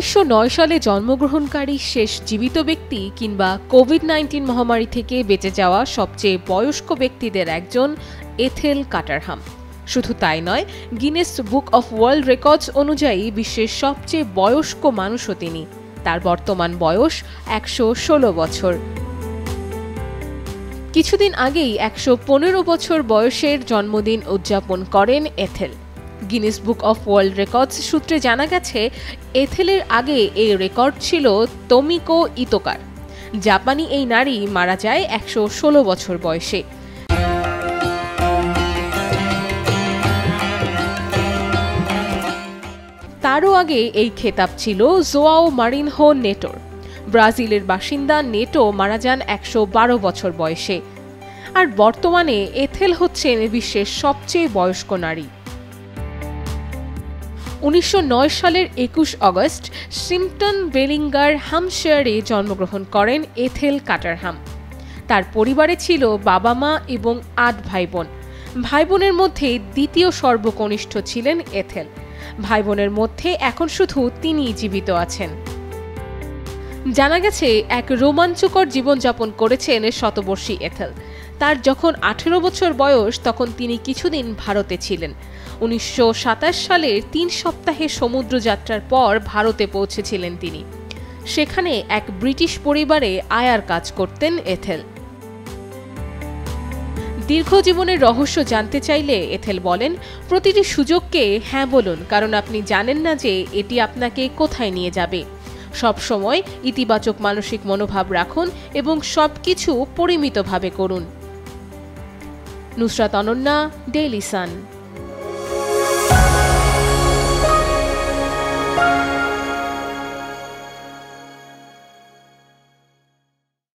1909 সালে জন্মগ্রহণকারী শেষ জীবিত ব্যক্তি কিংবা কোভিড-19 মহামারী থেকে বেঁচে যাওয়া সবচেয়ে বয়স্ক ব্যক্তিদের একজন এথেল কাটারহাম। শুধু তাই নয়, Guinness book of world records অনুযায়ী বিশ্বের সবচেয়ে বয়স্ক মানুষও তিনি। তার বর্তমান বয়স 116 বছর। কিছুদিন আগেই 115 বছর বয়সের জন্মদিন উদযাপন করেন Ethel. Guinness book of world records সূত্রে জানা গেছে, এথেলের আগে এই রেকর্ড ছিল তোমিকো ইতোকার। জাপানি এই নারী মারা যায় 116 বছর বয়সে। তারও আগে এই খেতাব ছিল জোয়াও মারিনহো নেটোর। ব্রাজিলের বাসিন্দা নেটো মারা যান 112 বছর বয়সে। আর বর্তমানে এথেল হচ্ছেন বিশ্বের সবচেয়ে বয়স্ক নারী। 1909 সালের 21 আগস্ট সিম্পটন বেলিঙ্গার হাম্পশায়ারে জন্মগ্রহণ করেন এথেল কাটারহাম। তার পরিবারে ছিল বাবা মা এবং 8 ভাই বোন। ভাই বোনের মধ্যে দ্বিতীয় সর্বকনিষ্ঠ ছিলেন এথেল। ভাই বোনের মধ্যে এখন শুধু তিনিই জীবিত আছেন। জানা গেছে, এক রোমাঞ্চকর জীবনযাপন করেছেন শতবর্ষী এথেল। তার যখন 18 বছর বয়স তখন তিনি কিছুদিন ভারতে ছিলেন। 1927 সালের 3 সপ্তাহের সমুদ্রযাত্রার পর ভারতে পৌঁছেছিলেন তিনি। সেখানে এক ব্রিটিশ পরিবারে আয়ার কাজ করতেন এথেল। দীর্ঘ জীবনের রহস্য জানতে চাইলে এথেল বলেন, প্রতিটি সুযোগকে হ্যাঁ বলুন, কারণ আপনি জানেন না যে এটি আপনাকে কোথায় নিয়ে যাবে। সব সময় ইতিবাচক মানসিক মনোভাব রাখুন এবং সবকিছু পরিমিতভাবে করুন। Nusrat Ananya, Daily Sun.